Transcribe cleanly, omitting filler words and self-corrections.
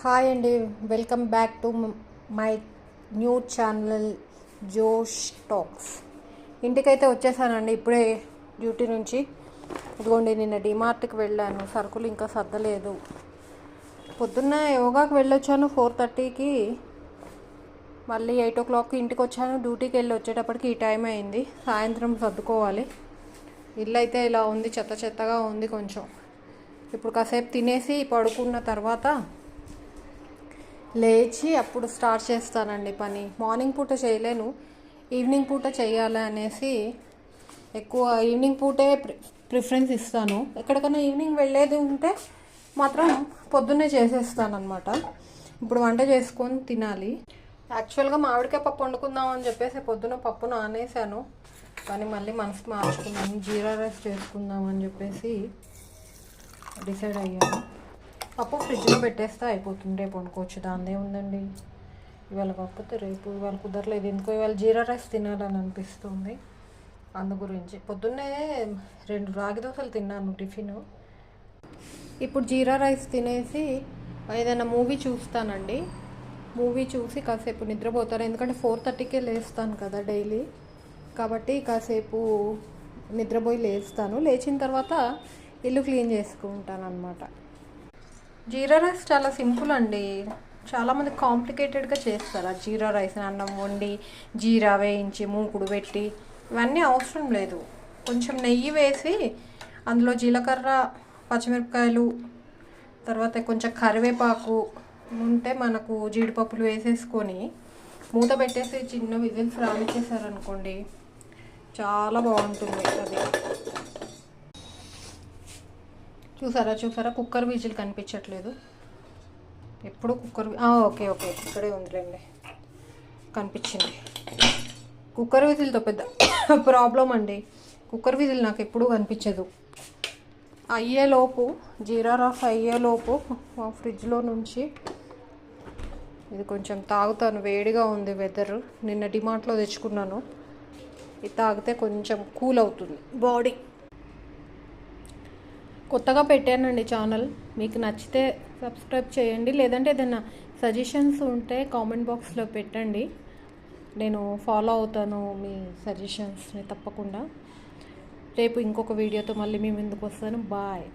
Hi అండి, welcome back to my new channel జోష్ talks. ఇంటికైతే వచ్చేసానండి ఇప్పుడే డ్యూటీ నుంచి. ఇదిగోండి, నిన్న డిమార్ట్కి వెళ్ళాను, సరుకులు ఇంకా సర్దలేదు. పొద్దున్న యోగాకి వెళ్ళొచ్చాను 4:30కి, మళ్ళీ 8 o'clock ఇంటికి వచ్చాను. డ్యూటీకి వెళ్ళి వచ్చేటప్పటికి ఈ టైం అయింది. సాయంత్రం సర్దుకోవాలి. ఇల్లు అయితే ఇలా ఉంది, చెత్త చెత్తగా ఉంది కొంచెం. ఇప్పుడు కాసేపు తినేసి పడుకున్న తర్వాత లేచి అప్పుడు స్టార్ట్ చేస్తానండి పని. మార్నింగ్ పూట చేయలేను, ఈవినింగ్ పూట చేయాలి అనేసి ఎక్కువ ఈవినింగ్ పూటే ప్రిఫరెన్స్ ఇస్తాను. ఎక్కడికైనా ఈవినింగ్ వెళ్ళేది ఉంటే మాత్రం పొద్దున్నే చేసేస్తాను అనమాట. ఇప్పుడు వంట చేసుకొని తినాలి. యాక్చువల్గా మామిడికాయ పప్పు వండుకుందాం అని చెప్పేసి పొద్దున పప్పు నానేసాను, కానీ మళ్ళీ మనసు మార్చుకున్నాను. జీరా రైస్ చేసుకుందాం అని చెప్పేసి డిసైడ్ అయ్యాను. పప్పు ఫ్రిడ్జ్లో పెట్టేస్తే అయిపోతుంది, రేపు వండుకోవచ్చు, దానిదే ఉందండి. ఇవాళ కాకపోతే రేపు, ఇవాళ కుదరలేదు. ఎందుకో ఇవాళ జీరా రైస్ తినాలని అనిపిస్తుంది. అందు గురించి పొద్దున్నే 2 రాగి దోశలు తిన్నాను టిఫిన్. ఇప్పుడు జీరా రైస్ తినేసి ఏదైనా మూవీ చూస్తానండి. మూవీ చూసి కాసేపు నిద్రపోతాను, ఎందుకంటే 4:30కే లేస్తాను కదా డైలీ. కాబట్టి కాసేపు నిద్రపోయి లేస్తాను. లేచిన తర్వాత ఇల్లు క్లీన్ చేసుకుంటాను అనమాట. జీరా రైస్ చాలా సింపుల్ అండి. చాలామంది కాంప్లికేటెడ్గా చేస్తారు ఆ జీరా రైస్. అన్నం వండి జీరా వేయించి మూకుడు పెట్టి ఇవన్నీ అవసరం లేదు. కొంచెం నెయ్యి వేసి అందులో జీలకర్ర, పచ్చిమిరపకాయలు, తర్వాత కొంచెం కరివేపాకు ఉంటే మనకు జీడిపప్పులు వేసేసుకొని మూత పెట్టేసి చిన్న విజిల్స్ రానిచ్చేసారనుకోండి, చాలా బాగుంటుంది అది. చూసారా కుక్కర్ విజిల్ కనిపించట్లేదు. ఎప్పుడు కుక్కర్ ఓకే ఇక్కడే ఉందిలేండి, కనిపించింది. కుక్కర్ విజిల్తో పెద్ద ప్రాబ్లం అండి. కుక్కర్ విజిల్ నాకు ఎప్పుడూ కనిపించదు. అయ్యేలోపు జీరా రైస్ అయ్యేలోపు ఫ్రిడ్జ్లో నుంచి ఇది కొంచెం తాగుతాను. వేడిగా ఉంది వెదర్. నిన్న డిమార్ట్లో తెచ్చుకున్నాను. ఇది తాగితే కొంచెం కూల్ అవుతుంది బాడీ. కొత్తగా పెట్టానండి ఛానల్, మీకు నచ్చితే సబ్స్క్రైబ్ చేయండి. లేదంటే ఏదైనా సజెషన్స్ ఉంటే కామెంట్ బాక్స్లో పెట్టండి, నేను ఫాలో అవుతాను మీ సజెషన్స్ని తప్పకుండా. రేపు ఇంకొక వీడియోతో మళ్ళీ మీ ముందుకు వస్తాను. బాయ్.